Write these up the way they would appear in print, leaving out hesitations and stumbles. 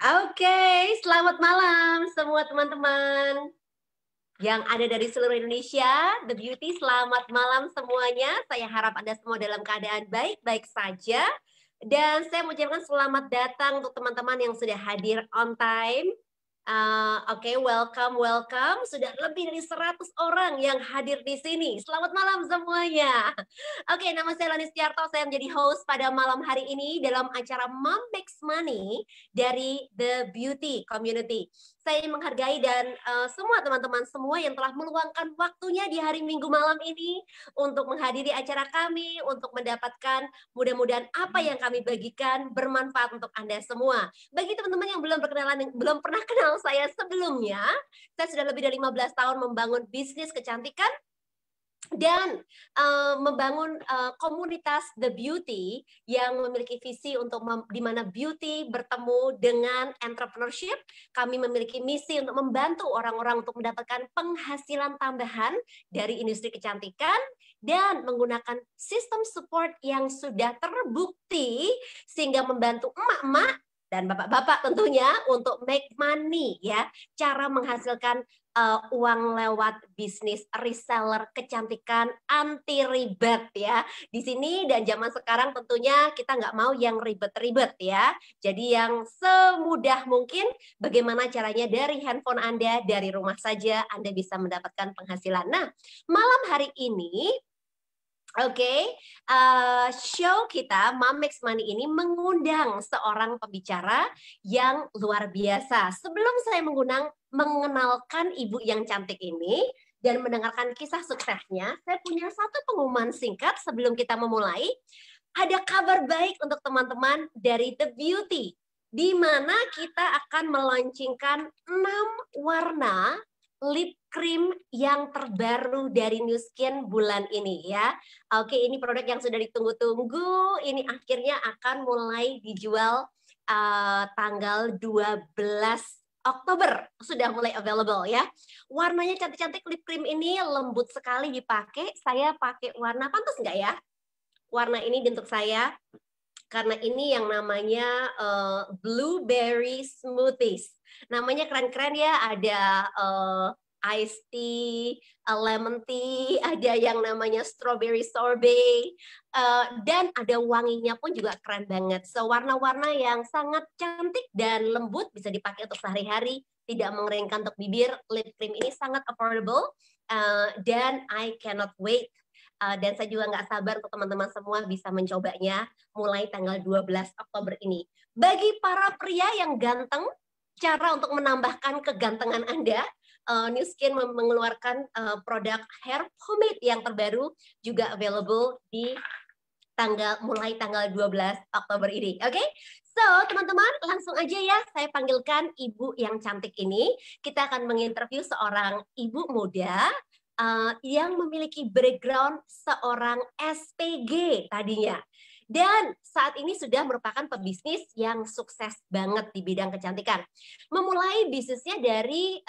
Oke, selamat malam semua teman-teman yang ada dari seluruh Indonesia. The Beauty, selamat malam semuanya. Saya harap Anda semua dalam keadaan baik-baik saja. Dan saya mengucapkan selamat datang untuk teman-teman yang sudah hadir on time. Oke, welcome. Sudah lebih dari 100 orang yang hadir di sini. Selamat malam semuanya. Oke, nama saya Lani Setiarto. Saya menjadi host pada malam hari ini dalam acara Mom Makes Money dari The Beauty Community. Saya ingin menghargai dan semua teman-teman semua yang telah meluangkan waktunya di hari Minggu malam ini untuk menghadiri acara kami, untuk mendapatkan mudah-mudahan apa yang kami bagikan bermanfaat untuk Anda semua. Bagi teman-teman yang belum pernah kenal saya sebelumnya, saya sudah lebih dari 15 tahun membangun bisnis kecantikan dan membangun komunitas The Beauty yang memiliki visi untuk di mana beauty bertemu dengan entrepreneurship. Kami memiliki misi untuk membantu orang-orang untuk mendapatkan penghasilan tambahan dari industri kecantikan dan menggunakan sistem support yang sudah terbukti sehingga membantu emak-emak dan bapak-bapak tentunya untuk make money, ya, cara menghasilkan uang lewat bisnis reseller kecantikan anti ribet, ya. Di sini dan zaman sekarang tentunya kita nggak mau yang ribet-ribet, ya. Jadi yang semudah mungkin bagaimana caranya dari handphone Anda, dari rumah saja Anda bisa mendapatkan penghasilan. Nah, malam hari ini show kita Mom Makes Money ini mengundang seorang pembicara yang luar biasa. Sebelum saya mengenalkan ibu yang cantik ini dan mendengarkan kisah suksesnya, saya punya satu pengumuman singkat sebelum kita memulai. Ada kabar baik untuk teman-teman dari The Beauty, di mana kita akan meluncurkan 6 warna lip cream yang terbaru dari Nu Skin bulan ini, ya. Oke, ini produk yang sudah ditunggu-tunggu. Ini akhirnya akan mulai dijual tanggal 12 Oktober. Sudah mulai available, ya. Warnanya cantik-cantik, lip cream ini lembut sekali dipakai. Saya pakai warna, pantas nggak ya? Warna ini untuk saya. Karena ini yang namanya blueberry smoothies. Namanya keren-keren ya, ada iced tea, lemon tea, ada yang namanya strawberry sorbet, dan ada wanginya pun juga keren banget. So, warna-warna yang sangat cantik dan lembut bisa dipakai untuk sehari-hari, tidak mengeringkan untuk bibir. Lip cream ini sangat affordable, dan I cannot wait. Dan saya juga nggak sabar untuk teman-teman semua bisa mencobanya mulai tanggal 12 Oktober ini. Bagi para pria yang ganteng, cara untuk menambahkan kegantengan Anda, Nu Skin mengeluarkan produk hair pomade yang terbaru juga available di mulai tanggal 12 Oktober ini. Oke? So, teman-teman, langsung aja ya saya panggilkan ibu yang cantik ini. Kita akan menginterview seorang ibu muda yang memiliki background seorang SPG tadinya. Dan saat ini sudah merupakan pebisnis yang sukses banget di bidang kecantikan. Memulai bisnisnya dari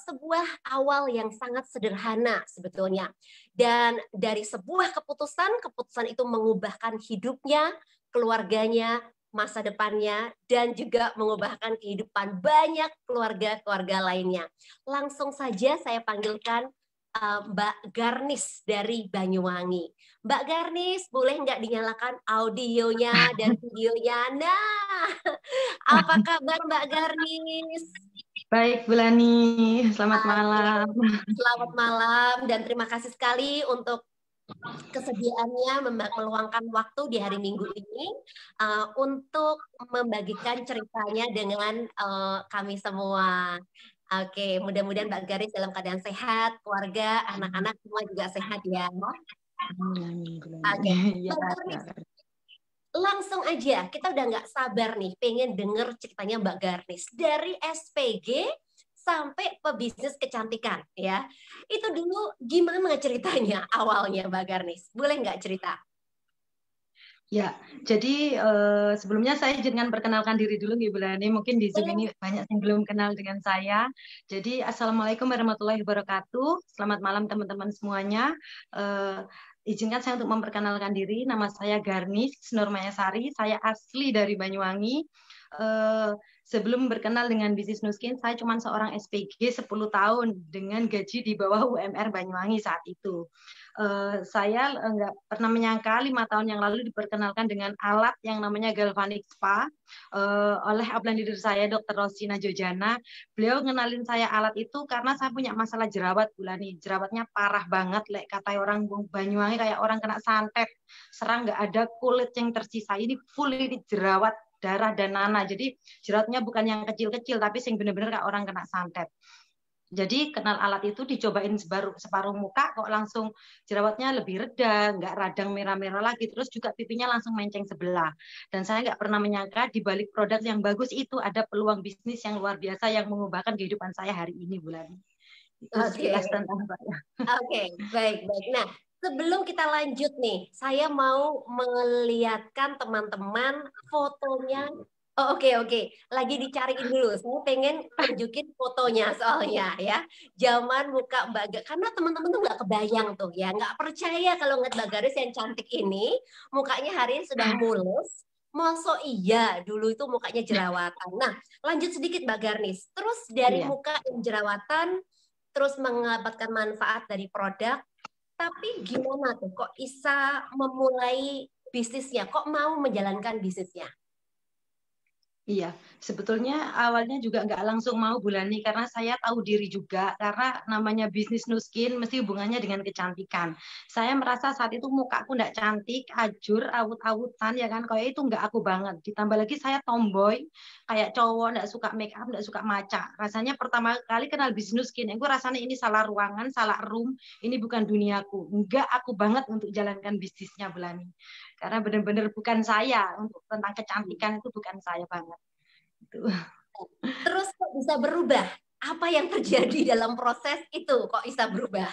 sebuah awal yang sangat sederhana sebetulnya. Dan dari sebuah keputusan itu mengubahkan hidupnya, keluarganya, masa depannya, dan juga mengubahkan kehidupan banyak keluarga-keluarga lainnya. Langsung saja saya panggilkan Mbak Garnis dari Banyuwangi. Mbak Garnis, boleh nggak dinyalakan audionya dan videonya? Nah, apa kabar Mbak Garnis? Baik, Bu Lani. Selamat malam. Selamat malam dan terima kasih sekali untuk kesediaannya meluangkan waktu di hari Minggu ini untuk membagikan ceritanya dengan kami semua. Oke, mudah-mudahan Mbak Garis dalam keadaan sehat, keluarga, anak-anak semua juga sehat ya. Oke, Mbak Garis, langsung aja, kita udah nggak sabar nih, pengen denger ceritanya Mbak Garnis. Dari SPG sampai pebisnis kecantikan, ya. Itu dulu gimana ceritanya awalnya Mbak Garnis? Boleh nggak cerita? Ya, jadi sebelumnya saya jangan perkenalkan diri dulu nih Bu Lani. Mungkin di Zoom ini banyak yang belum kenal dengan saya. Jadi Assalamualaikum warahmatullahi wabarakatuh. Selamat malam teman-teman semuanya. izinkan saya untuk memperkenalkan diri. Nama saya Garnis Nur Mayasari. Saya asli dari Banyuwangi. Sebelum berkenal dengan bisnis Nuskin, saya cuma seorang SPG 10 tahun dengan gaji di bawah UMR Banyuwangi saat itu. Saya nggak pernah menyangka 5 tahun yang lalu diperkenalkan dengan alat yang namanya galvanic spa oleh upline leader saya, Dr. Rosina Jojana. Beliau ngenalin saya alat itu karena saya punya masalah jerawat, Bulani. Jerawatnya parah banget, kata orang Banyuwangi kayak orang kena santet. Serang nggak ada kulit yang tersisa. Ini full ini jerawat darah dan nanah. Jadi jerawatnya bukan yang kecil-kecil, tapi sing bener-bener kayak orang kena santet. Jadi kenal alat itu dicobain separuh muka kok langsung jerawatnya lebih reda, nggak radang merah-merah lagi, terus juga pipinya langsung menceng sebelah. Dan saya nggak pernah menyangka di balik produk yang bagus itu ada peluang bisnis yang luar biasa yang mengubahkan kehidupan saya hari ini, Bulan. Itu sekilas tentang saya. Oke, baik. Nah, sebelum kita lanjut nih, saya mau melihatkan teman-teman fotonya. Oh, oke. Lagi dicariin dulu. Saya pengen tunjukin fotonya soalnya ya. Zaman muka Mbak Garis, karena teman-teman tuh nggak kebayang tuh ya, nggak percaya kalau ngeliat Mbak Garis yang cantik ini, mukanya hari ini sudah mulus. Masa iya, dulu itu mukanya jerawatan. Nah, lanjut sedikit Mbak Garnis. Terus dari Iya. muka yang jerawatan, terus mendapatkan manfaat dari produk, tapi gimana tuh kok bisa memulai bisnisnya, kok mau menjalankan bisnisnya? Iya, sebetulnya awalnya juga nggak langsung mau Bulani karena saya tahu diri juga karena namanya bisnis Nuskin mesti hubungannya dengan kecantikan. Saya merasa saat itu mukaku nggak cantik, ajur, awut-awutan ya kan, kayak itu nggak aku banget. Ditambah lagi saya tomboy, kayak cowok nggak suka make up, nggak suka maca. Rasanya pertama kali kenal bisnis Nuskin, aku rasanya ini salah ruangan, salah room, ini bukan duniaku. Nggak aku banget untuk jalankan bisnisnya Bulani. Karena benar-benar bukan saya untuk tentang kecantikan itu bukan saya banget. Terus kok bisa berubah? Apa yang terjadi dalam proses itu kok bisa berubah?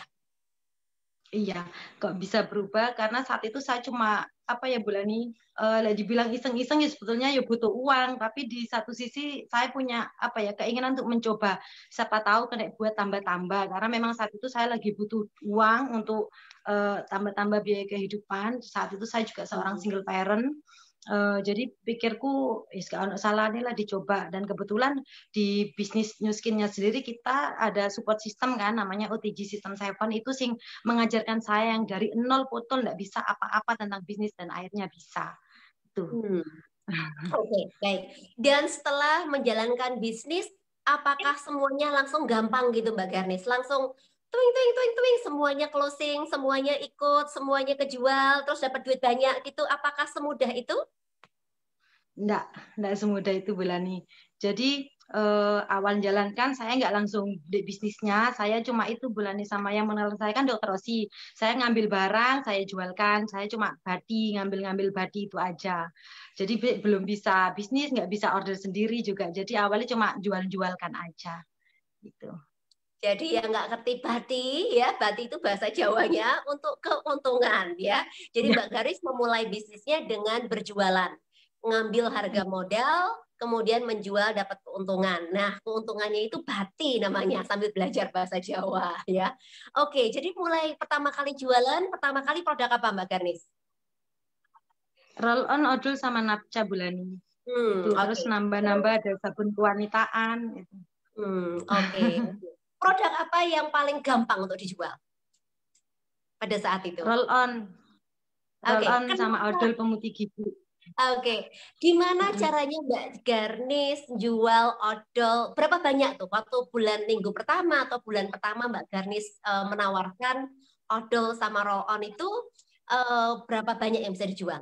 Iya, kok bisa berubah karena saat itu saya cuma apa ya Bulani, dibilang iseng-iseng ya sebetulnya ya butuh uang, tapi di satu sisi saya punya apa ya keinginan untuk mencoba, siapa tahu kena buat tambah-tambah karena memang saat itu saya lagi butuh uang untuk tambah-tambah biaya kehidupan. Saat itu saya juga seorang single parent. Jadi pikirku nggak salah nih lah dicoba dan kebetulan di bisnis Nuskinnya sendiri kita ada support system kan namanya OTG System 7 itu sing mengajarkan saya yang dari nol potol nggak bisa apa-apa tentang bisnis dan akhirnya bisa itu. Oke, baik. Dan setelah menjalankan bisnis, apakah semuanya langsung gampang gitu Mbak Garnis? Langsung tuing tuing tuing tuing semuanya closing, semuanya ikut, semuanya kejual, terus dapat duit banyak gitu. Apakah semudah itu? Enggak semudah itu Bulani. Jadi awal jalankan saya nggak langsung di bisnisnya, saya cuma itu Bulani sama yang mengenal saya kan Dokter Rosi. Saya ngambil barang, saya jualkan, saya cuma bati, ngambil bati itu aja. Jadi belum bisa bisnis, nggak bisa order sendiri juga. Jadi awalnya cuma jual-jualkan aja. Gitu. Jadi yang nggak ngerti bati ya, bati itu bahasa Jawanya untuk keuntungan ya. Jadi Ya. Mbak Garis memulai bisnisnya dengan berjualan, ngambil harga modal, kemudian menjual dapat keuntungan. Nah, keuntungannya itu bati namanya sambil belajar bahasa Jawa ya. Oke, jadi mulai pertama kali jualan, pertama kali produk apa Mbak Garis? Roll on odol sama napca Bulani. Itu Oke. terus nambah-nambah ada sabun kewanitaan gitu. Oke. Produk apa yang paling gampang untuk dijual pada saat itu? Roll on Oke, sama kenapa? odol pemutih gigi. Oke, gimana caranya Mbak Garnis jual odol? Berapa banyak tuh waktu bulan minggu pertama atau bulan pertama Mbak Garnis menawarkan odol sama roll on itu berapa banyak yang bisa dijual?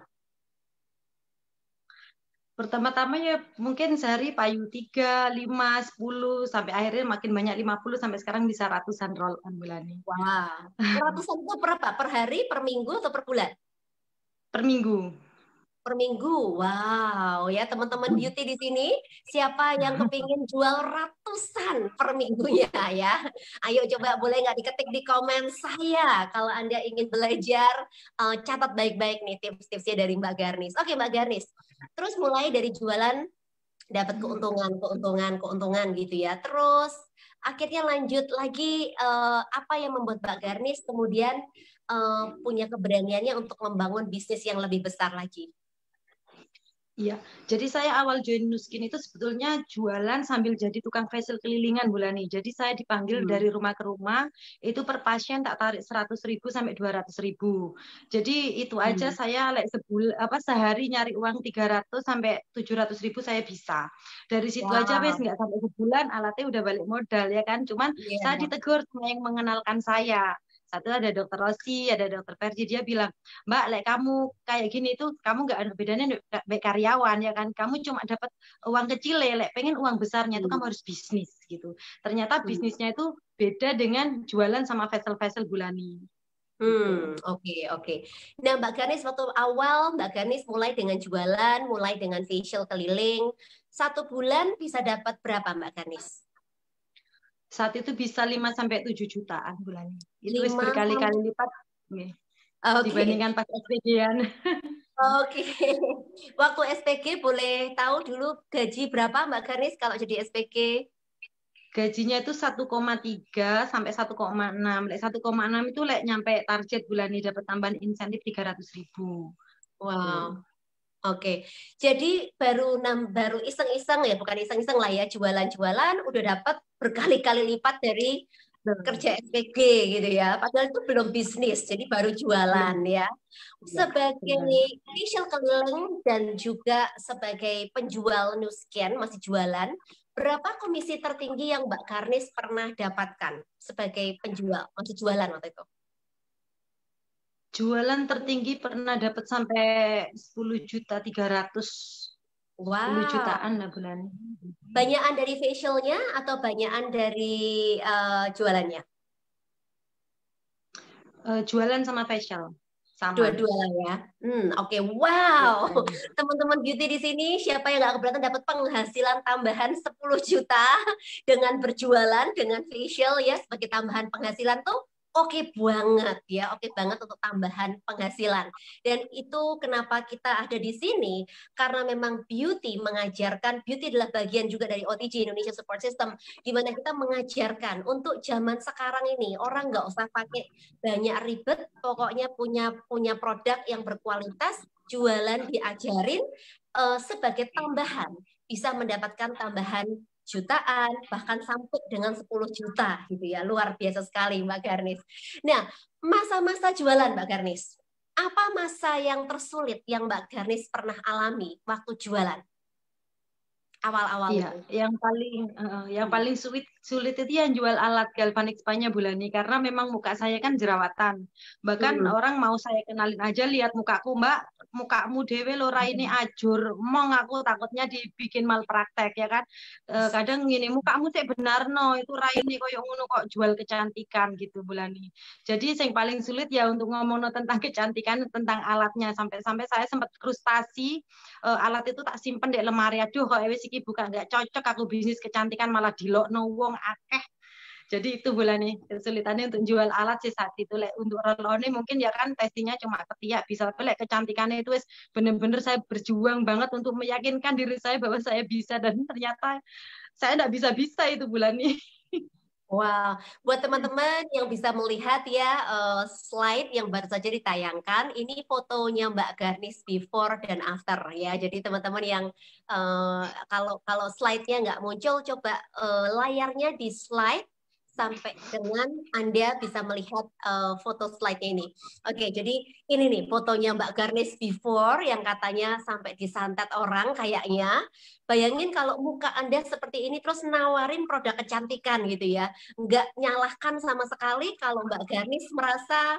Pertama-tama ya mungkin sehari payu 3, 5, 10 sampai akhirnya makin banyak 50 sampai sekarang bisa ratusan roll on bulannya. Wah, ratusan itu berapa? Per hari, per minggu atau per bulan? Per minggu. Per minggu. Wow, ya teman-teman beauty di sini, siapa yang kepingin jual ratusan per minggunya ya? Ayo coba boleh nggak diketik di komen saya kalau Anda ingin belajar, catat baik-baik nih tips-tipsnya dari Mbak Garnis. Oke Mbak Garnis, terus mulai dari jualan dapat keuntungan gitu ya. Terus akhirnya lanjut lagi apa yang membuat Mbak Garnis kemudian punya keberaniannya untuk membangun bisnis yang lebih besar lagi? Iya, jadi saya awal join Nuskin itu sebetulnya jualan sambil jadi tukang facial kelilingan Bulani. Jadi saya dipanggil dari rumah ke rumah, itu per pasien tak tarik 100.000 sampai 200.000. Jadi itu aja saya sehari nyari uang 300 sampai 700.000 saya bisa. Dari situ aja wes Wow. nggak sampai sebulan alatnya udah balik modal ya kan. Cuman saya Iya. ditegur sama yang mengenalkan saya. Satu ada dokter Rosi, ada dokter Perji, dia bilang, Mbak, lek kamu kayak gini tuh kamu nggak ada bedanya baik karyawan ya kan. Kamu cuma dapat uang kecil ya, lek pengen uang besarnya itu kamu harus bisnis gitu. Ternyata bisnisnya itu beda dengan jualan sama facial Bulani. Oke, oke. Nah, Mbak Ganis, waktu awal Mbak Ganis mulai dengan jualan, mulai dengan facial keliling, 1 bulan bisa dapat berapa, Mbak Ganis? Saat itu bisa 5 sampai 7 jutaan bulannya. Itu wis 5 berkali-kali sampai... lipat Oke. dibandingkan pas SPG-an. Oke. Waktu SPG boleh tahu dulu gaji berapa Mbak Ganis kalau jadi SPG? Gajinya itu 1,3 sampai 1,6. Lek 1,6 itu lek nyampe target bulan ini dapat tambahan insentif 300.000. Wow. Oke. Jadi baru iseng-iseng ya, bukan iseng-iseng lah ya, jualan-jualan udah dapat berkali-kali lipat dari kerja SPG gitu ya. Padahal itu belum bisnis, jadi baru jualan ya. Ya, Sebagai benar. facial keliling dan juga sebagai penjual Nusken masih jualan, berapa komisi tertinggi yang Mbak Karnis pernah dapatkan sebagai penjual masih jualan waktu itu? Jualan tertinggi pernah dapat sampai 10.300.000. 10 Wow, jutaan lah bulan. banyakan dari facialnya atau banyakan dari jualannya? Jualan sama facial sama. Dua-dua ya. Oke. Wow. Teman-teman beauty di sini, siapa yang nggak keberatan dapat penghasilan tambahan 10 juta dengan berjualan, dengan facial ya, sebagai tambahan penghasilan tuh oke banget ya, oke banget untuk tambahan penghasilan. Dan itu kenapa kita ada di sini, karena memang beauty mengajarkan, beauty adalah bagian juga dari OTG, Indonesia Support System, di mana kita mengajarkan untuk zaman sekarang ini, orang nggak usah pakai banyak ribet, pokoknya punya punya produk yang berkualitas, jualan diajarin sebagai tambahan, bisa mendapatkan tambahan jutaan, bahkan sampai dengan 10 juta gitu ya. Luar biasa sekali Mbak Garnis. Nah, masa-masa jualan Mbak Garnis, apa masa yang tersulit yang Mbak Garnis pernah alami waktu jualan? Awal-awal Iya, itu. yang paling sulit itu yang jual alat galvanik spa-nya Bulani karena memang muka saya kan jerawatan. Bahkan Hmm. orang mau saya kenalin aja lihat mukaku, Mbak, mukamu dewe lora ini ajur. Mong aku takutnya dibikin malpraktek ya kan. Kadang gini, mukamu sih benar no, itu raine koyo ngono kok jual kecantikan gitu Bulani. Jadi yang paling sulit ya untuk ngomong tentang kecantikan, tentang alatnya sampai-sampai saya sempat frustasi alat itu tak simpen di lemari. Aduh kok wis iki buka nggak cocok aku bisnis kecantikan malah dilokno wong akeh. Jadi itu nih kesulitannya untuk jual alat sih saat itu. Lek untuk relone mungkin ya kan testingnya cuma ketiak bisa, tapi lek kecantikannya itu wis bener-bener saya berjuang banget untuk meyakinkan diri saya bahwa saya bisa dan ternyata saya nggak bisa-bisa itu nih. Wow, buat teman-teman yang bisa melihat ya slide yang baru saja ditayangkan, ini fotonya Mbak Garnis before dan after ya. Jadi teman-teman yang kalau kalau slide-nya nggak muncul, coba layarnya di slide sampai dengan Anda bisa melihat foto slide-nya ini. Oke, jadi ini nih fotonya Mbak Garnis before yang katanya sampai disantet orang kayaknya. Bayangin kalau muka Anda seperti ini terus nawarin produk kecantikan gitu ya, nggak nyalahkan sama sekali kalau Mbak Garnis merasa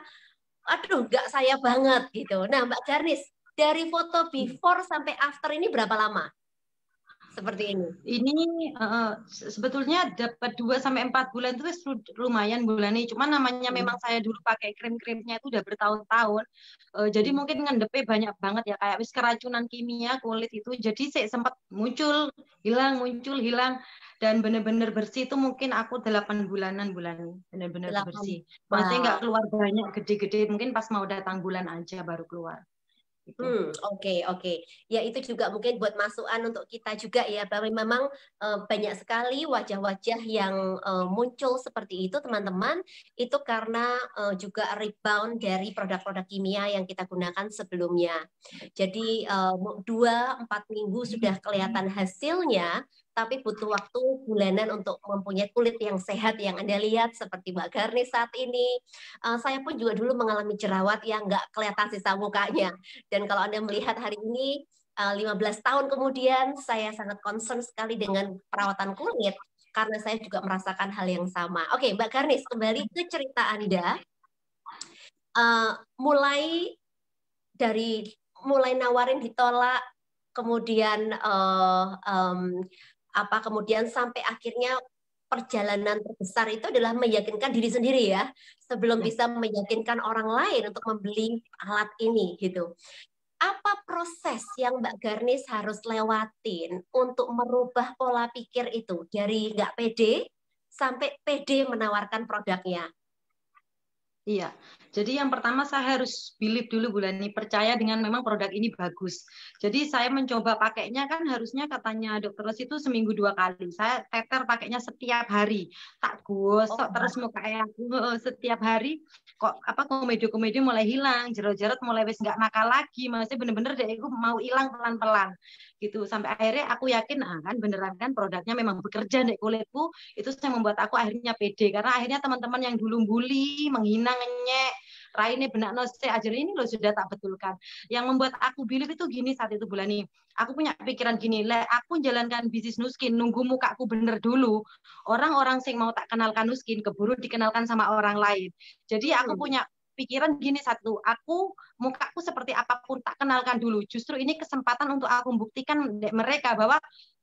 aduh nggak saya banget gitu. Nah Mbak Garnis, dari foto before sampai after ini berapa lama seperti ini? Ini sebetulnya dapat 2 sampai 4 bulan itu lumayan bulannya. Cuma namanya memang saya dulu pakai krim-krimnya itu udah bertahun-tahun. Jadi mungkin ngendepe banyak banget ya kayak wis keracunan kimia kulit itu. Jadi saya sempat muncul, hilang dan benar-benar bersih itu mungkin aku 8 bulanan benar-benar 8. bersih. Maksudnya nggak Wow. keluar banyak gede-gede. Mungkin pas mau datang bulan aja baru keluar. Gitu. Oke. Ya itu juga mungkin buat masukan untuk kita juga ya, bahwa memang banyak sekali wajah-wajah yang muncul seperti itu teman-teman, itu karena juga rebound dari produk-produk kimia yang kita gunakan sebelumnya. Jadi 2-4 minggu sudah kelihatan hasilnya, tapi butuh waktu bulanan untuk mempunyai kulit yang sehat yang Anda lihat seperti Mbak Garni saat ini. Saya pun juga dulu mengalami jerawat yang nggak kelihatan sisa mukanya. Dan kalau Anda melihat hari ini, 15 tahun kemudian, saya sangat concern sekali dengan perawatan kulit, karena saya juga merasakan hal yang sama. Oke, Mbak Garnis, kembali ke cerita Anda. Mulai dari mulai nawarin ditolak, kemudian kemudian sampai akhirnya perjalanan terbesar itu adalah meyakinkan diri sendiri ya, sebelum bisa meyakinkan orang lain untuk membeli alat ini gitu. Apa proses yang Mbak Garnis harus lewatin untuk merubah pola pikir itu dari nggak pede sampai pede menawarkan produknya? Iya, jadi yang pertama saya harus believe dulu bulan ini, percaya dengan memang produk ini bagus. Jadi saya mencoba pakainya kan harusnya katanya dokter Ros itu seminggu 2 kali. Saya teter pakainya setiap hari, tak gosok terus muka aku setiap hari. Kok apa komedi-komedi mulai hilang, jerat-jerat mulai wis nggak nakal lagi. Maksudnya bener-bener deh aku mau hilang pelan-pelan gitu. Sampai akhirnya aku yakin kan beneran kan produknya memang bekerja di kulitku. Itu yang membuat aku akhirnya pede karena akhirnya teman-teman yang dulu bully, menghina, ngenyek raine benak nose aja ini loh sudah tak betulkan. Yang membuat aku believe itu gini saat itu bulan ini. Aku punya pikiran gini, aku jalankan bisnis Nuskin, nunggu mukaku bener dulu. Orang-orang sing mau tak kenalkan Nuskin, keburu dikenalkan sama orang lain. Jadi aku punya pikiran gini satu, aku mukaku seperti apapun tak kenalkan dulu. Justru ini kesempatan untuk aku membuktikan mereka bahwa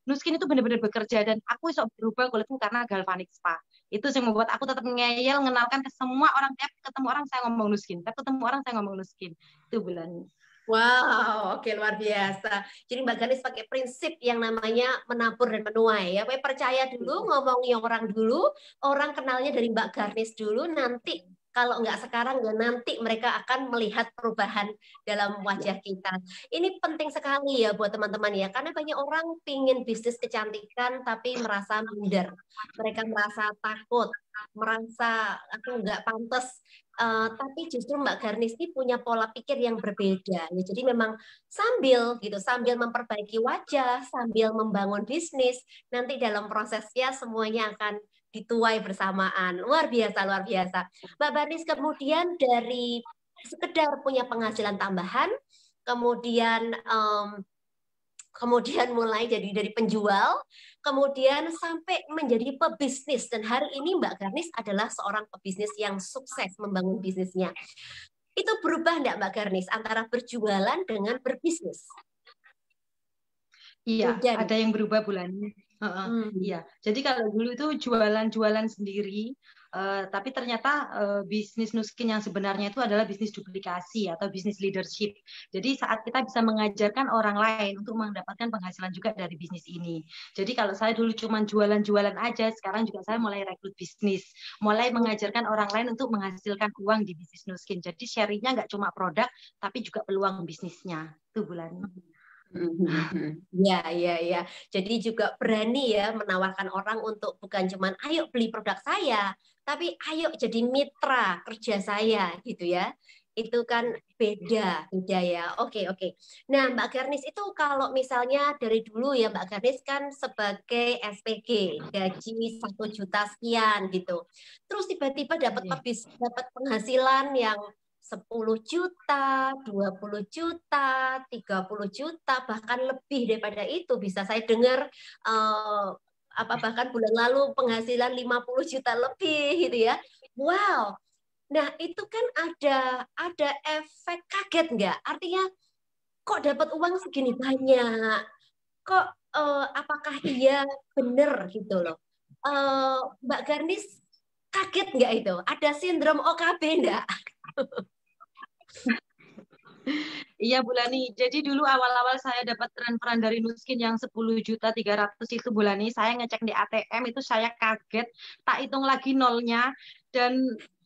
Nuskin itu benar-benar bekerja dan aku bisa berubah kulitku karena Galvanic Spa. Itu yang membuat aku tetap ngeyel mengenalkan ke semua orang, tiap ketemu orang saya ngomong Nuskin, tiap ketemu orang saya ngomong Nuskin. Itu bulan. Wow, oke luar biasa. Jadi Mbak Ganis pakai prinsip yang namanya menabur dan menuai ya. Percaya dulu, ngomongi orang dulu, orang kenalnya dari Mbak Garnis dulu, nanti kalau nggak sekarang, ya nanti mereka akan melihat perubahan dalam wajah kita. Ini penting sekali ya buat teman-teman ya, karena banyak orang pingin bisnis kecantikan tapi merasa minder. Mereka merasa takut, merasa aku nggak pantas. Tapi justru Mbak Garnis ini punya pola pikir yang berbeda. Ya, jadi memang sambil memperbaiki wajah, sambil membangun bisnis, nanti dalam prosesnya semuanya akan dituai bersamaan. Luar biasa, luar biasa. Mbak Garnis kemudian dari sekedar punya penghasilan tambahan, kemudian kemudian mulai jadi dari penjual, kemudian sampai menjadi pebisnis. Dan hari ini Mbak Garnis adalah seorang pebisnis yang sukses membangun bisnisnya. Itu berubah enggak Mbak Garnis antara berjualan dengan berbisnis? Iya, ada yang berubah bulan. Iya, jadi kalau dulu itu jualan-jualan sendiri, tapi ternyata bisnis Nuskin yang sebenarnya itu adalah bisnis duplikasi atau bisnis leadership. Jadi saat kita bisa mengajarkan orang lain untuk mendapatkan penghasilan juga dari bisnis ini. Jadi kalau saya dulu cuma jualan-jualan aja, sekarang juga saya mulai rekrut bisnis, mulai mengajarkan orang lain untuk menghasilkan uang di bisnis Nuskin. Jadi sharingnya nggak cuma produk, tapi juga peluang bisnisnya. Itu bulan. Ya. Jadi juga berani ya menawarkan orang untuk bukan cuman ayo beli produk saya, tapi ayo jadi mitra kerja saya gitu ya. Itu kan beda ya. Oke. Nah, Mbak Garnis itu kalau misalnya dari dulu ya Mbak Garnis kan sebagai SPG, gaji 1 juta sekian gitu. Terus tiba-tiba dapat penghasilan yang 10 juta, 20 juta, 30 juta, bahkan lebih daripada itu. Bisa saya dengar bahkan bulan lalu penghasilan 50 juta lebih gitu ya. Wow. Nah, itu kan ada efek kaget nggak? Artinya kok dapat uang segini banyak? Kok apakah iya benar gitu loh? Mbak Garnis kaget nggak itu? Ada sindrom OKB nggak? Iya Bulani, jadi dulu awal-awal saya dapat transferan dari Nuskin yang 10.300.000 itu Bulani, saya ngecek di ATM itu saya kaget, tak hitung lagi nolnya dan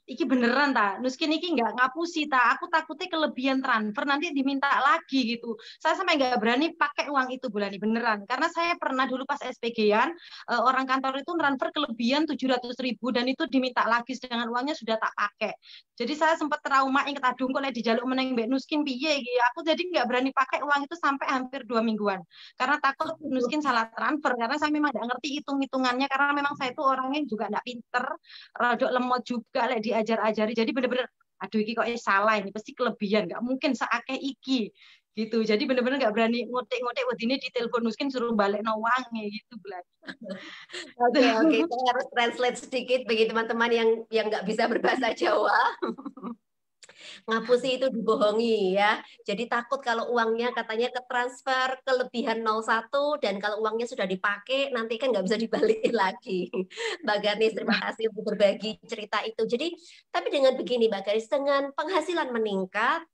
iki beneran ta, Nuskin iki nggak ngapusi ta, aku takutnya kelebihan transfer nanti diminta lagi gitu. Saya sampai nggak berani pakai uang itu bulan ini beneran, karena saya pernah dulu pas SPG-an orang kantor itu transfer kelebihan 700.000 dan itu diminta lagi sedangkan uangnya sudah tak pakai. Jadi saya sempat trauma, inget aduh kok dijaluk meneng Mbak Nuskin piye gitu. Aku jadi nggak berani pakai uang itu sampai hampir 2 mingguan karena takut Nuskin salah transfer, karena saya memang nggak ngerti hitung-hitungannya, karena memang saya itu orangnya juga nggak pinter, rodok lemot juga lek diajar-ajari, jadi bener-bener aduh iki kok salah, ini pasti kelebihan, nggak mungkin seakeh iki gitu. Jadi bener-bener nggak berani ngotek-ngotek wedine di telepon Nuskin suruh balik no wangi gitu bulan. Oke, oke, saya harus translate sedikit bagi teman-teman yang nggak bisa berbahasa Jawa. Ngapusi itu dibohongi ya. Jadi takut kalau uangnya katanya ke transfer kelebihan 01 dan kalau uangnya sudah dipakai nanti kan nggak bisa dibalikin lagi. Mbak Ganis, terima kasih untuk berbagi cerita itu. Jadi, tapi dengan begini Mbak Ganis, dengan penghasilan meningkat,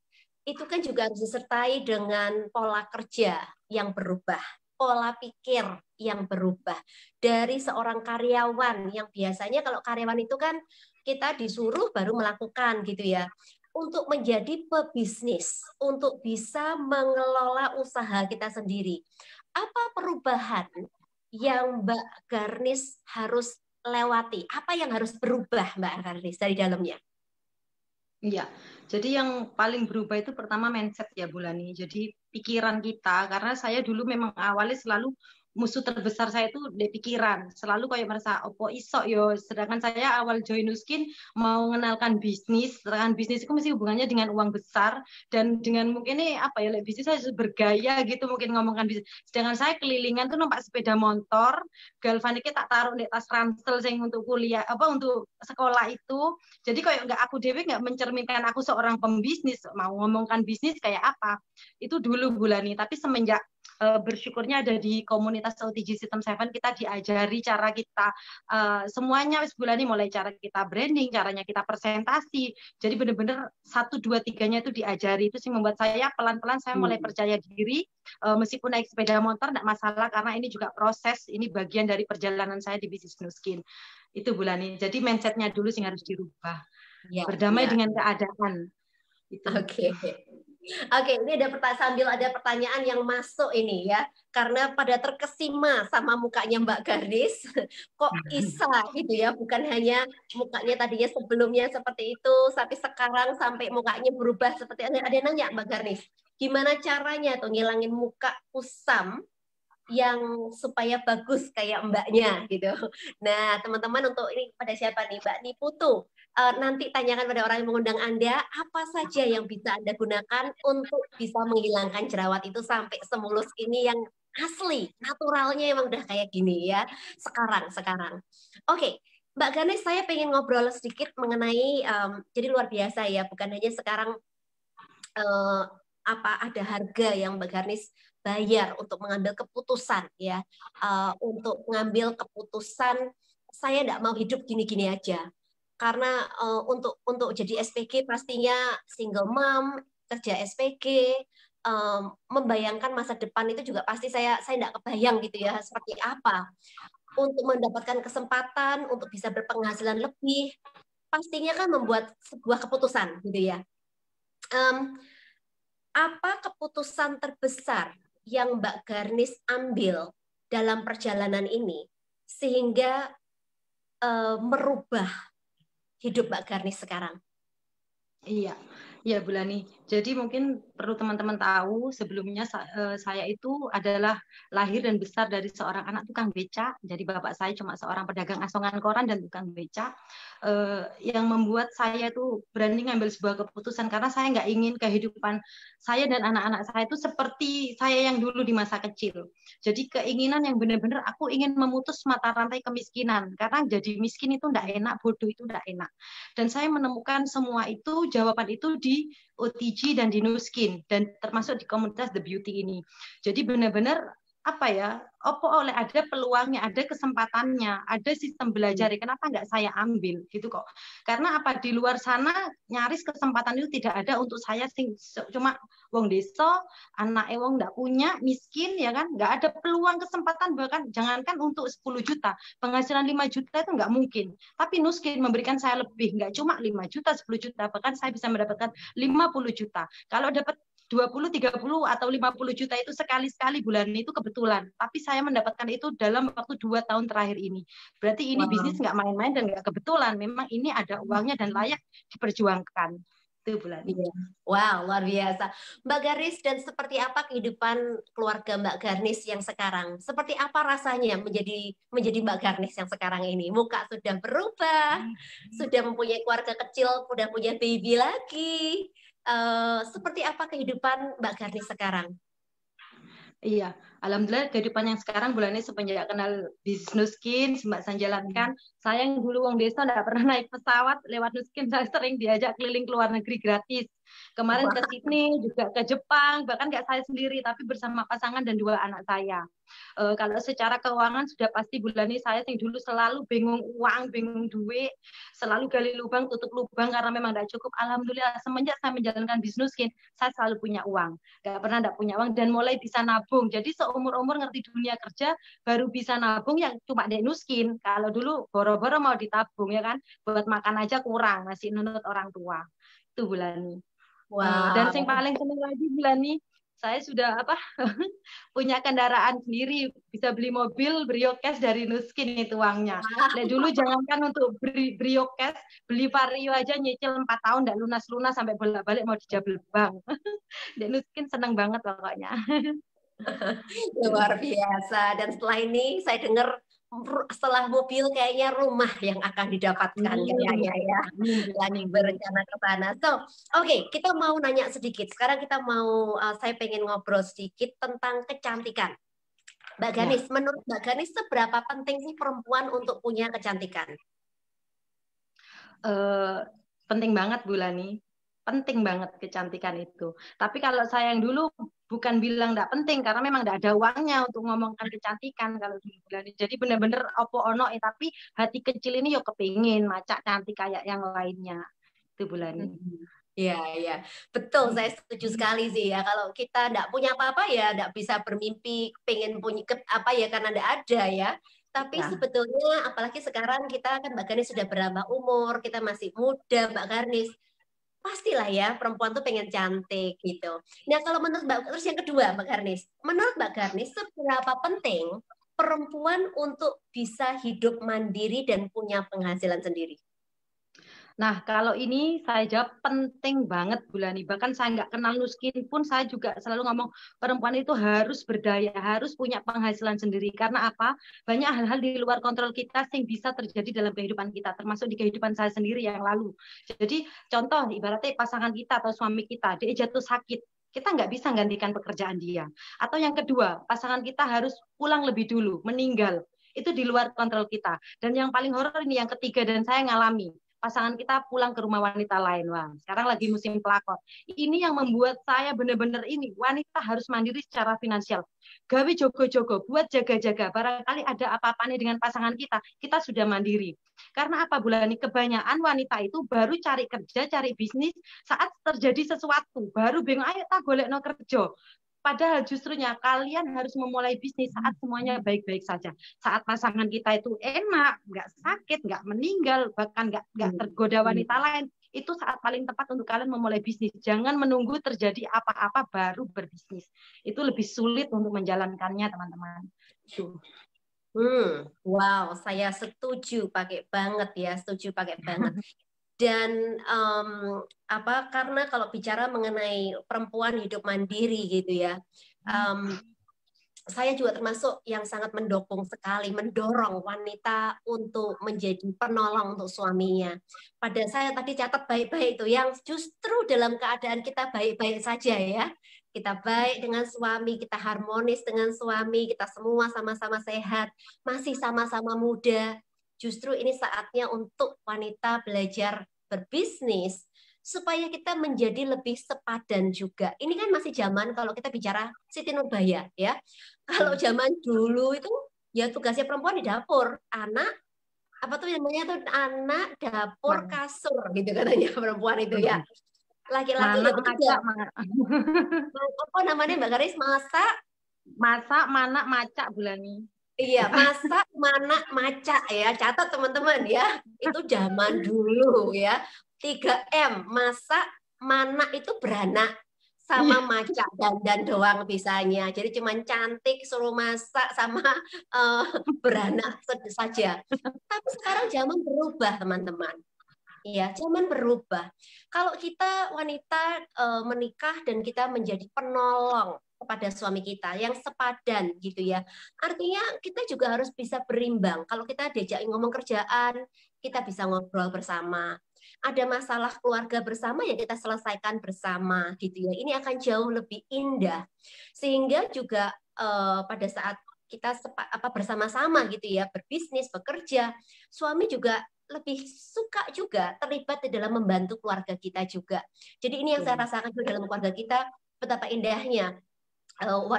itu kan juga harus disertai dengan pola kerja yang berubah, pola pikir yang berubah. Dari seorang karyawan yang biasanya kalau karyawan itu kan kita disuruh baru melakukan gitu ya, untuk menjadi pebisnis, untuk bisa mengelola usaha kita sendiri. Apa perubahan yang Mbak Garnis harus lewati? Apa yang harus berubah Mbak Garnis dari dalamnya? Iya, jadi yang paling berubah itu pertama mindset ya Bulani. Jadi pikiran kita, karena saya dulu memang awalnya selalu musuh terbesar saya itu di pikiran. Selalu kayak merasa opo iso yo. Sedangkan saya awal join Nuskin mau mengenalkan bisnis, sedangkan bisnis itu mesti hubungannya dengan uang besar dan dengan mungkin ini apa ya, bisnis saya bergaya gitu mungkin ngomongkan bisnis. Sedangkan saya kelilingan tuh numpak sepeda motor, galvaniknya tak taruh di tas ransel yang untuk kuliah apa untuk sekolah itu. Jadi kayak nggak aku dewe nggak mencerminkan aku seorang pembisnis, mau ngomongkan bisnis kayak apa. Itu dulu Bulani, tapi semenjak bersyukurnya ada di komunitas OTG System 7 kita diajari cara kita semuanya Bulani, mulai cara kita branding, caranya kita presentasi. Jadi benar-benar 1, 2, 3-nya itu diajari. Itu sih membuat saya pelan-pelan saya mulai percaya diri meskipun naik sepeda motor enggak masalah karena ini juga proses, ini bagian dari perjalanan saya di bisnis Nuskin. Itu Bulani. Jadi mindsetnya dulu sih harus dirubah. Ya, Berdamai ya. dengan keadaan. Itu. Oke. Oke, ini ada sambil ada pertanyaan yang masuk ini ya, karena pada terkesima sama mukanya Mbak Garis, kok bisa gitu ya, bukan hanya mukanya tadinya sebelumnya seperti itu, tapi sekarang sampai mukanya berubah seperti ada yang nanya Mbak Garis, gimana caranya tuh ngilangin muka kusam yang supaya bagus kayak mbaknya gitu. Nah, teman-teman untuk ini pada siapa nih Mbak Niputu? Nanti tanyakan pada orang yang mengundang Anda apa saja yang bisa Anda gunakan untuk bisa menghilangkan jerawat itu sampai semulus ini yang asli, naturalnya emang udah kayak gini ya. Sekarang. Oke, Mbak Ganes, saya pengen ngobrol sedikit mengenai jadi luar biasa ya, bukan hanya sekarang apa ada harga yang Mbak Garnis bayar untuk mengambil keputusan ya, untuk mengambil keputusan saya tidak mau hidup gini-gini aja karena untuk jadi SPG pastinya single mom kerja SPG, membayangkan masa depan itu juga pasti saya tidak kebayang gitu ya seperti apa untuk mendapatkan kesempatan untuk bisa berpenghasilan lebih pastinya kan membuat sebuah keputusan gitu ya. Apa keputusan terbesar yang Mbak Garnis ambil dalam perjalanan ini sehingga merubah hidup Mbak Garnis sekarang? Iya, iya Bulani. Jadi mungkin perlu teman-teman tahu sebelumnya saya itu adalah lahir dan besar dari seorang anak tukang beca. Jadi bapak saya cuma seorang pedagang asongan koran dan tukang beca. Yang membuat saya itu berani ngambil sebuah keputusan karena saya nggak ingin kehidupan saya dan anak-anak saya itu seperti saya yang dulu di masa kecil. Jadi keinginan yang benar-benar aku ingin memutus mata rantai kemiskinan karena jadi miskin itu nggak enak, bodoh itu nggak enak. Dan saya menemukan semua itu, jawaban itu di OTG dan di Nuskin dan termasuk di komunitas The Beauty ini. Jadi benar-benar apa ya, oleh ada peluangnya, ada kesempatannya, ada sistem belajar, kenapa nggak saya ambil gitu kok. Karena apa, di luar sana nyaris kesempatan itu tidak ada untuk saya, cuma wong desa, anak wong nggak punya, miskin ya kan, nggak ada peluang kesempatan, bahkan jangankan untuk 10 juta, penghasilan 5 juta itu nggak mungkin. Tapi Nuskin memberikan saya lebih, nggak cuma 5 juta, 10 juta, bahkan saya bisa mendapatkan 50 juta. Kalau dapat 20, 30 atau 50 juta itu sekali-sekali bulan itu kebetulan. Tapi saya mendapatkan itu dalam waktu 2 tahun terakhir ini. Berarti ini bisnis nggak main-main dan nggak kebetulan. Memang ini ada uangnya dan layak diperjuangkan. Itu bulan ini. Wow, luar biasa. Mbak Garnis, dan seperti apa kehidupan keluarga Mbak Garnis yang sekarang? Seperti apa rasanya menjadi Mbak Garnis yang sekarang ini? Muka sudah berubah, sudah mempunyai keluarga kecil, sudah punya baby lagi. Seperti apa kehidupan Mbak Garnis sekarang? Iya, alhamdulillah kehidupan yang sekarang bulan ini semenjak kenal bisnis Nuskin, Mbak saya jalankan. Saya yang dulu wong desa nggak pernah naik pesawat, lewat Nuskin saya sering diajak keliling ke luar negeri gratis. Kemarin ke Sydney, juga ke Jepang, bahkan nggak saya sendiri, tapi bersama pasangan dan 2 anak saya. Kalau secara keuangan sudah pasti bulan ini saya yang dulu selalu bingung uang, bingung duit, selalu gali lubang, tutup lubang karena memang nggak cukup. Alhamdulillah semenjak saya menjalankan bisnis Nuskin, saya selalu punya uang. Nggak pernah nggak punya uang dan mulai bisa nabung. Jadi seumur-umur ngerti dunia kerja, baru bisa nabung yang cuma di Nuskin. Kalau dulu boro-boro mau ditabung ya kan, buat makan aja kurang, masih nunut orang tua. Itu bulan ini. Dan yang paling senang lagi bulan ini, saya sudah punya kendaraan sendiri, bisa beli mobil Brio Cash dari Nuskin itu uangnya. Dulu jangankan untuk Brio Cash, beli Vario aja nyicil 4 tahun nggak lunas-lunas sampai bolak-balik mau dijabel bank. Dan Nuskin senang banget pokoknya. Luar biasa. Dan setelah ini saya dengar setelah mobil kayaknya rumah yang akan didapatkan kayaknya ya. Lagi berencana ke sana. So, oke, kita mau nanya sedikit. Sekarang kita mau saya pengen ngobrol sedikit tentang kecantikan. Mbak Ganis, menurut Mbak Ganis seberapa penting sih perempuan untuk punya kecantikan? Penting banget Bu Lani. Penting banget kecantikan itu. Tapi kalau saya yang dulu bukan bilang nggak penting karena memang nggak ada uangnya untuk ngomongkan kecantikan kalau dulu bulan ini. Jadi bener-bener opo ono tapi hati kecil ini yuk kepingin macak cantik kayak yang lainnya. Itu bulan ini. Iya, iya. Betul, saya setuju sekali sih ya. Kalau kita nggak punya apa-apa ya nggak bisa bermimpi pengen punya apa ya karena nggak ada ya. Tapi sebetulnya apalagi sekarang kita kan Mbak Garnis sudah berambah umur, kita masih muda Mbak Garnis. Pastilah ya perempuan tuh pengen cantik gitu. Nah kalau menurut Mbak, terus yang kedua Mbak Garnis, menurut Mbak Garnis seberapa penting perempuan untuk bisa hidup mandiri dan punya penghasilan sendiri? Nah, kalau ini saya jawab penting banget Bulani. Bahkan saya nggak kenal Nuskin pun saya juga selalu ngomong perempuan itu harus berdaya, harus punya penghasilan sendiri. Karena apa? Banyak hal-hal di luar kontrol kita yang bisa terjadi dalam kehidupan kita, termasuk di kehidupan saya sendiri yang lalu. Jadi contoh ibaratnya pasangan kita atau suami kita, dia jatuh sakit. Kita nggak bisa gantikan pekerjaan dia. Atau yang kedua, pasangan kita harus pulang lebih dulu, meninggal. Itu di luar kontrol kita. Dan yang paling horor ini yang ketiga dan saya ngalami pasangan kita pulang ke rumah wanita lain. Wah, sekarang lagi musim pelakor. Ini yang membuat saya benar-benar ini, wanita harus mandiri secara finansial. Gawe jogo-jogo, buat jaga-jaga. Barangkali ada apa-apa nih dengan pasangan kita sudah mandiri. Karena apa Bulani? Kebanyakan wanita itu baru cari kerja, cari bisnis saat terjadi sesuatu. Baru bingung, ayo tak golek no kerja. Padahal justrunya kalian harus memulai bisnis saat semuanya baik-baik saja. Saat pasangan kita itu enak, nggak sakit, nggak meninggal, bahkan nggak tergoda wanita lain. Itu saat paling tepat untuk kalian memulai bisnis. Jangan menunggu terjadi apa-apa baru berbisnis. Itu lebih sulit untuk menjalankannya, teman-teman. Wow, saya setuju pakai banget ya, setuju pakai banget. Dan karena kalau bicara mengenai perempuan hidup mandiri gitu ya, saya juga termasuk yang sangat mendukung sekali, mendorong wanita untuk menjadi penolong untuk suaminya. Pada saya tadi catat baik-baik itu, yang justru dalam keadaan kita baik-baik saja ya, kita baik dengan suami, kita harmonis dengan suami, kita semua sama-sama sehat, masih sama-sama muda. Justru ini saatnya untuk wanita belajar berbisnis, supaya kita menjadi lebih sepadan juga. Ini kan masih zaman kalau kita bicara Siti Nurbaya ya. Kalau zaman dulu itu ya tugasnya perempuan di dapur, anak apa tuh namanya tuh anak dapur kasur gitu katanya perempuan itu ya. Laki-laki ya bekerja. Apa namanya Mbak Garis? Masak, manak, macak Bulani. iya, masak, manak, macak ya. Catat teman-teman ya. Itu zaman dulu ya. 3M, masak, manak itu beranak sama macak dan doang bisanya. Jadi cuman cantik suruh masak sama beranak saja. Tapi sekarang zaman berubah, teman-teman. Iya, zaman berubah. Kalau kita wanita menikah dan kita menjadi penolong kepada suami kita yang sepadan gitu ya. Artinya kita juga harus bisa berimbang. Kalau kita diajak ngomong kerjaan, kita bisa ngobrol bersama. Ada masalah keluarga bersama ya kita selesaikan bersama gitu ya. Ini akan jauh lebih indah. Sehingga juga pada saat kita bersama-sama gitu ya, berbisnis, bekerja, suami juga lebih suka juga terlibat di dalam membantu keluarga kita juga. Jadi ini yang saya rasakan juga dalam keluarga kita, betapa indahnya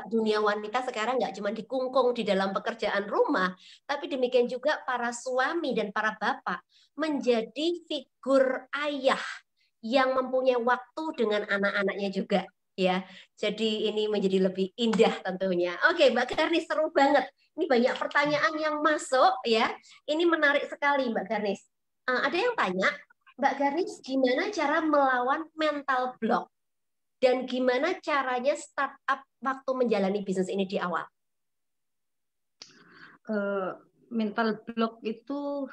dunia wanita sekarang nggak cuma dikungkung di dalam pekerjaan rumah, tapi demikian juga para suami dan para bapak menjadi figur ayah yang mempunyai waktu dengan anak-anaknya juga. Ya, jadi ini menjadi lebih indah tentunya. Oke, Mbak Garnis, seru banget. Ini banyak pertanyaan yang masuk ya. Ini menarik sekali Mbak Garnis. Ada yang tanya, Mbak Garnis, gimana cara melawan mental block? Dan gimana caranya startup waktu menjalani bisnis ini di awal? Mental block itu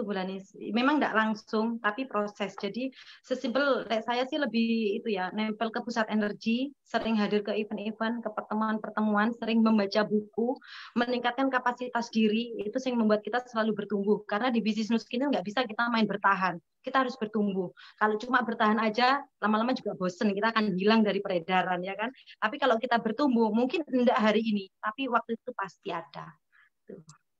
Bulani memang tidak langsung tapi proses. Jadi sesimpel saya sih lebih itu ya, nempel ke pusat energi, sering hadir ke event-event, ke pertemuan-pertemuan, sering membaca buku, meningkatkan kapasitas diri, itu yang membuat kita selalu bertumbuh. Karena di bisnis Nuskin nggak bisa kita main bertahan, kita harus bertumbuh. Kalau cuma bertahan aja, lama-lama juga bosen, kita akan hilang dari peredaran ya kan. Tapi kalau kita bertumbuh, mungkin tidak hari ini, tapi waktu itu pasti ada.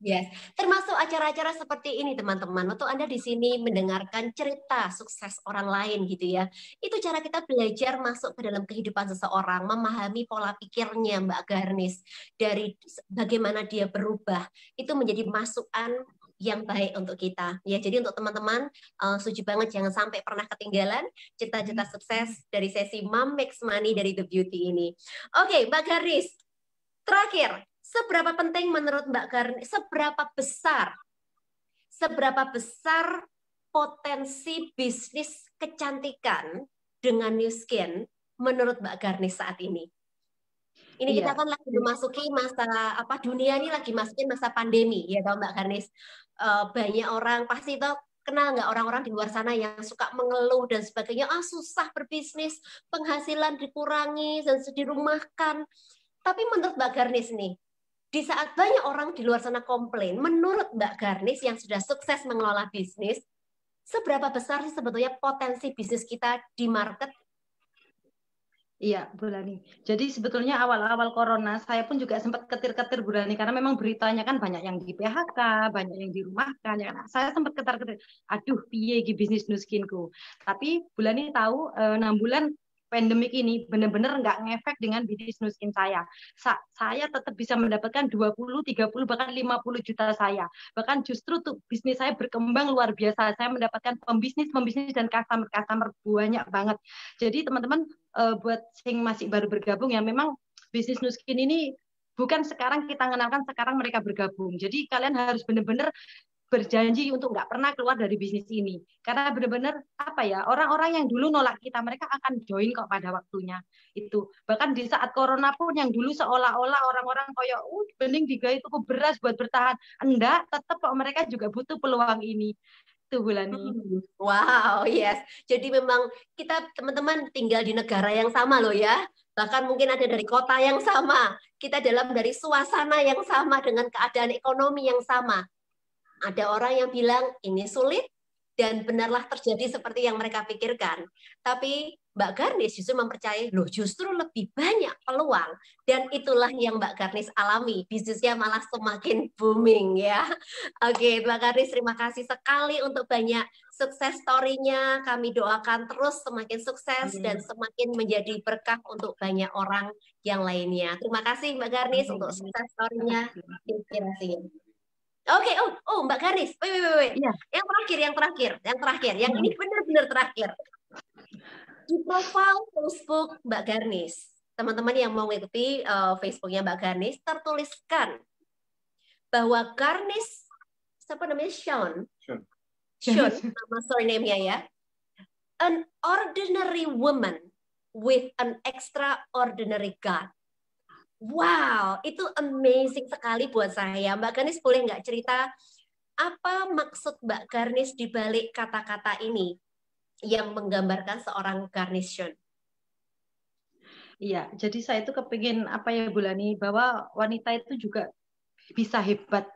Yes, termasuk acara-acara seperti ini teman-teman. Untuk Anda di sini mendengarkan cerita sukses orang lain gitu ya. Itu cara kita belajar masuk ke dalam kehidupan seseorang, memahami pola pikirnya Mbak Garnis, dari bagaimana dia berubah. Itu menjadi masukan yang baik untuk kita. Ya, jadi untuk teman-teman, setuju banget jangan sampai pernah ketinggalan cita-cita sukses dari sesi Mom Makes Money dari The Beauty ini. Oke, Mbak Garnis, terakhir, seberapa penting menurut Mbak Garnis, seberapa besar potensi bisnis kecantikan dengan New Skin menurut Mbak Garnis saat ini? Ini kita kan lagi memasuki masa dunia ini lagi masukin masa pandemi ya tahu Mbak Garnis. Banyak orang pasti tahu, kenal nggak orang-orang di luar sana yang suka mengeluh dan sebagainya, susah berbisnis, penghasilan dikurangi dan dirumahkan. Tapi menurut Mbak Garnis nih, di saat banyak orang di luar sana komplain, menurut Mbak Garnis yang sudah sukses mengelola bisnis, seberapa besar sih sebetulnya potensi bisnis kita di market? Iya, Bu Lani. Jadi sebetulnya awal-awal corona saya pun juga sempat ketir-ketir Bu Lani, karena memang beritanya kan banyak yang di PHK, banyak yang dirumahkan. Ya kan? Saya sempat ketar-ketir, aduh piye iki bisnis Nuskinku. Tapi Bu Lani tahu 6 bulan pandemik ini benar-benar nggak ngefek dengan bisnis Nuskin saya. Saya tetap bisa mendapatkan 20, 30, bahkan 50 juta saya. Bahkan justru tuh bisnis saya berkembang luar biasa. Saya mendapatkan pembisnis dan customer banyak banget. Jadi teman-teman buat yang masih baru bergabung ya, memang bisnis Nuskin ini bukan sekarang kita kenalkan, sekarang mereka bergabung. Jadi kalian harus benar-benar berjanji untuk nggak pernah keluar dari bisnis ini. Karena benar-benar orang-orang yang dulu nolak kita, mereka akan join kok pada waktunya. Itu. Bahkan di saat corona pun yang dulu seolah-olah orang-orang kayak bening digawe itu beras buat bertahan. Enggak, tetap kok mereka juga butuh peluang ini. Itu Bulani. Wow, yes. Jadi memang kita teman-teman tinggal di negara yang sama loh ya. Bahkan mungkin ada dari kota yang sama. Kita dari suasana yang sama dengan keadaan ekonomi yang sama. Ada orang yang bilang ini sulit dan benarlah terjadi seperti yang mereka pikirkan. Tapi Mbak Garnis justru mempercayai, loh justru lebih banyak peluang. Dan itulah yang Mbak Garnis alami. Bisnisnya malah semakin booming ya. Oke, Mbak Garnis terima kasih sekali untuk banyak sukses story-nya. Kami doakan terus semakin sukses dan Amin. semakin menjadi berkah untuk banyak orang yang lainnya. Terima kasih Mbak Garnis untuk Amin. sukses story-nya, inspirasinya. Oke, Mbak Garnis, wait. Iya. Yang terakhir, yang ini benar-benar terakhir. Di profil Facebook Mbak Garnis, teman-teman yang mau mengikuti Facebooknya Mbak Garnis, tertuliskan bahwa Garnis, siapa namanya, Sean, nama surname-nya ya, an ordinary woman with an extraordinary God. Wow, itu amazing sekali buat saya. Mbak Garnis boleh nggak cerita apa maksud Mbak Garnis di balik kata-kata ini yang menggambarkan seorang Garnition? Iya, jadi saya itu kepingin apa ya Bu Lani, bahwa wanita itu juga bisa hebat.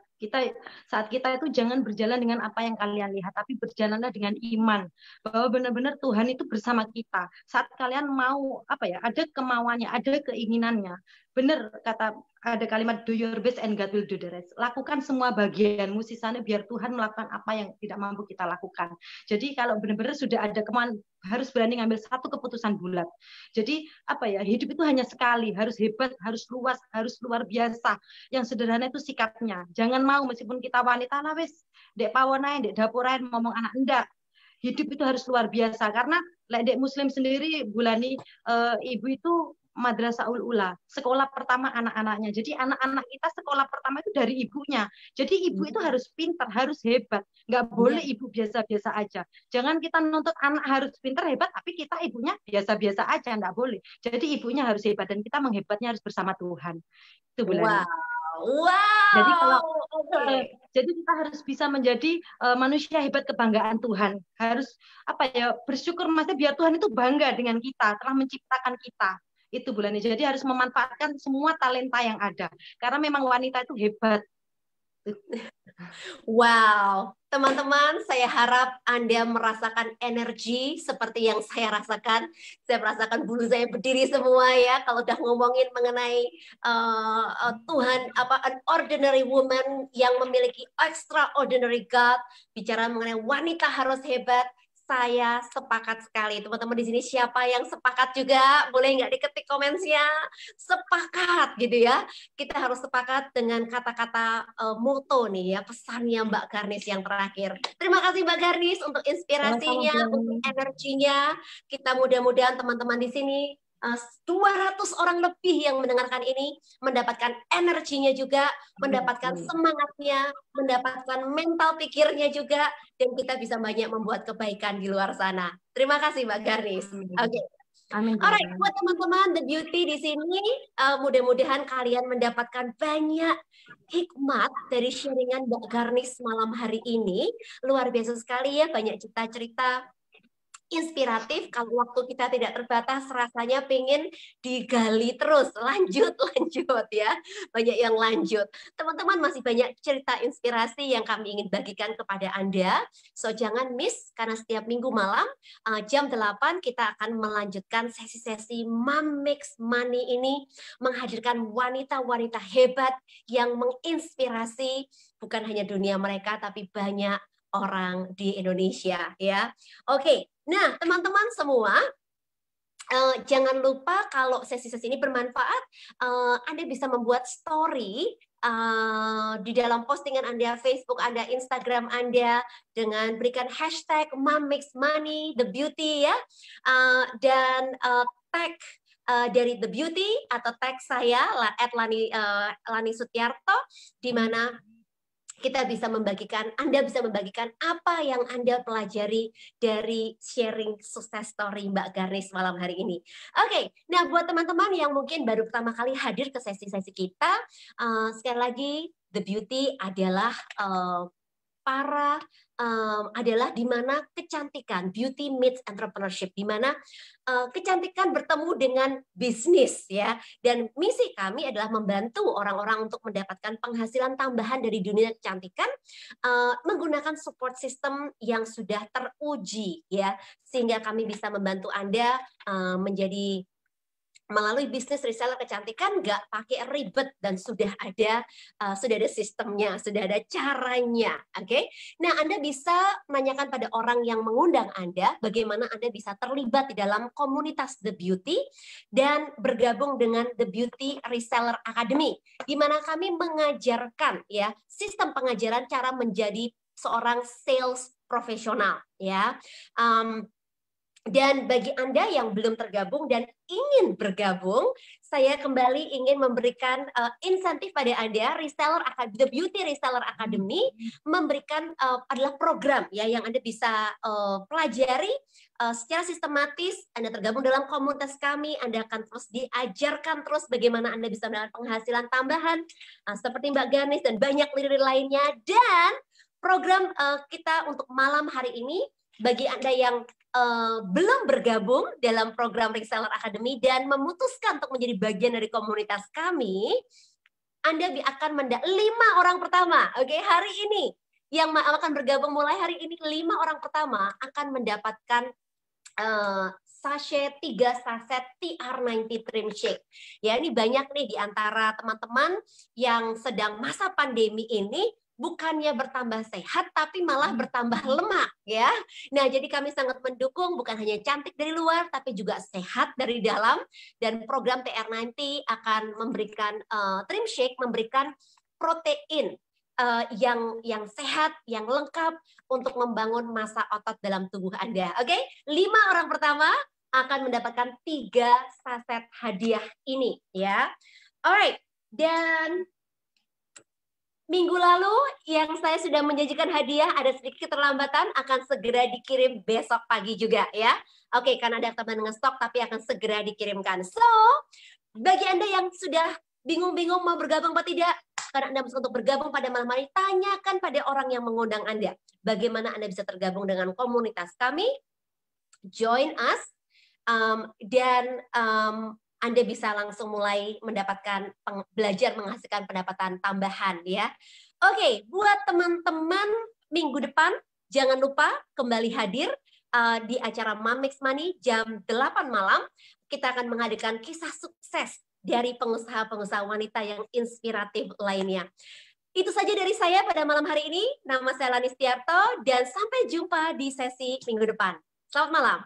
Saat kita itu jangan berjalan dengan apa yang kalian lihat, tapi berjalanlah dengan iman bahwa benar-benar Tuhan itu bersama kita. Saat kalian mau apa ya, ada kemauannya, ada keinginannya. Benar kata ada kalimat do your best and God will do the rest. Lakukan semua bagianmu sisanya biar Tuhan melakukan apa yang tidak mampu kita lakukan. Jadi kalau benar-benar sudah ada kemauan, harus berani ngambil satu keputusan bulat. Jadi apa ya, hidup itu hanya sekali, harus hebat, harus luas, harus luar biasa. Yang sederhana itu sikapnya. Jangan mau meskipun kita wanita lah wis, dek pawonain, dek dapuran ngomong anak enggak. Hidup itu harus luar biasa karena dek muslim sendiri Bulani, ibu itu madrasah ula, sekolah pertama anak-anaknya. Jadi anak-anak kita sekolah pertama itu dari ibunya. Jadi ibu itu harus pintar, harus hebat. Nggak boleh ibu biasa-biasa aja. Jangan kita nuntut anak harus pintar, hebat, tapi kita ibunya biasa-biasa aja. Nggak boleh. Jadi ibunya harus hebat dan kita menghebatnya harus bersama Tuhan. Itu Bulani. Wow. Jadi kalau jadi kita harus bisa menjadi manusia hebat kebanggaan Tuhan. Harus apa ya, bersyukur maksudnya biar Tuhan itu bangga dengan kita, telah menciptakan kita. Itu Bulani. Jadi harus memanfaatkan semua talenta yang ada. Karena memang wanita itu hebat. Wow, teman-teman, saya harap Anda merasakan energi seperti yang saya rasakan. Saya merasakan bulu saya berdiri semua ya kalau udah ngomongin mengenai Tuhan, an ordinary woman yang memiliki extraordinary God, bicara mengenai wanita harus hebat. Saya sepakat sekali. Teman-teman di sini siapa yang sepakat juga? Boleh nggak diketik komennya? Sepakat gitu ya. Kita harus sepakat dengan kata-kata moto nih ya, pesannya Mbak Garnis yang terakhir. Terima kasih Mbak Garnis untuk inspirasinya, untuk energinya. Kita mudah-mudahan teman-teman di sini 200 orang lebih yang mendengarkan ini mendapatkan energinya juga, mendapatkan semangatnya, mendapatkan mental pikirnya juga, dan kita bisa banyak membuat kebaikan di luar sana. Terima kasih Mbak Garnis. Oke. Amin. Alright, buat teman-teman The Beauty di sini, mudah-mudahan kalian mendapatkan banyak hikmat dari sharingan Mbak Garnis malam hari ini. Luar biasa sekali ya, banyak cerita-cerita inspiratif. Kalau waktu kita tidak terbatas, rasanya pengen digali terus, lanjut ya, banyak yang lanjut. Teman-teman masih banyak cerita inspirasi yang kami ingin bagikan kepada Anda, so jangan miss karena setiap minggu malam jam 8 kita akan melanjutkan sesi-sesi Mom Makes Money ini, menghadirkan wanita-wanita hebat yang menginspirasi bukan hanya dunia mereka tapi banyak orang di Indonesia ya. Oke. Nah, teman-teman semua, jangan lupa kalau sesi-sesi ini bermanfaat, Anda bisa membuat story di dalam postingan Anda, Facebook Anda, Instagram Anda, dengan berikan hashtag Mom Makes Money, The Beauty ya, dan tag dari The Beauty atau tag saya @Lani Sutiarto, di mana Anda bisa membagikan apa yang Anda pelajari dari sharing sukses story Mbak Garnis malam hari ini. Oke, nah buat teman-teman yang mungkin baru pertama kali hadir ke sesi-sesi kita, sekali lagi The Beauty adalah para adalah di mana kecantikan, beauty meets entrepreneurship, di mana kecantikan bertemu dengan bisnis ya. Dan misi kami adalah membantu orang-orang untuk mendapatkan penghasilan tambahan dari dunia kecantikan menggunakan support system yang sudah teruji ya, sehingga kami bisa membantu Anda menjadi melalui bisnis reseller kecantikan nggak pakai ribet dan sudah ada sistemnya, sudah ada caranya, oke? Nah, Anda bisa menanyakan pada orang yang mengundang Anda bagaimana Anda bisa terlibat di dalam komunitas The Beauty dan bergabung dengan The Beauty Reseller Academy, di mana kami mengajarkan ya sistem pengajaran cara menjadi seorang sales profesional ya. Dan bagi Anda yang belum tergabung dan ingin bergabung, saya kembali ingin memberikan insentif pada Anda. Reseller Academy, The Beauty Reseller Academy memberikan adalah program ya yang Anda bisa pelajari secara sistematis. Anda tergabung dalam komunitas kami, Anda akan terus diajarkan terus bagaimana Anda bisa mendapatkan penghasilan tambahan seperti Mbak Ganis dan banyak leader lainnya. Dan program kita untuk malam hari ini bagi Anda yang belum bergabung dalam program Reseller Academy dan memutuskan untuk menjadi bagian dari komunitas kami, Anda akan 5 orang pertama, oke, hari ini yang akan bergabung mulai hari ini 5 orang pertama akan mendapatkan sachet 3 saset TR90 Trim Shake. Ya, ini banyak nih di antara teman-teman yang sedang masa pandemi ini bukannya bertambah sehat, tapi malah bertambah lemak ya. Nah, jadi kami sangat mendukung bukan hanya cantik dari luar, tapi juga sehat dari dalam. Dan program TR90 akan memberikan trim shake, memberikan protein yang sehat, yang lengkap untuk membangun massa otot dalam tubuh Anda. Oke, 5 orang pertama akan mendapatkan 3 saset hadiah ini ya. Alright, dan minggu lalu yang saya sudah menjanjikan hadiah ada sedikit keterlambatan, akan segera dikirim besok pagi juga ya. Oke, karena ada teman ngestok tapi akan segera dikirimkan. So, bagi Anda yang sudah bingung-bingung mau bergabung atau tidak, karena Anda untuk bergabung pada malam hari, tanyakan pada orang yang mengundang Anda. Bagaimana Anda bisa tergabung dengan komunitas kami, join us, dan Anda bisa langsung mulai mendapatkan belajar menghasilkan pendapatan tambahan ya. Oke, buat teman-teman minggu depan jangan lupa kembali hadir di acara Mom Makes Money jam 8 malam. Kita akan menghadirkan kisah sukses dari pengusaha-pengusaha wanita yang inspiratif lainnya. Itu saja dari saya pada malam hari ini. Nama saya Lani Setiarto dan sampai jumpa di sesi minggu depan. Selamat malam.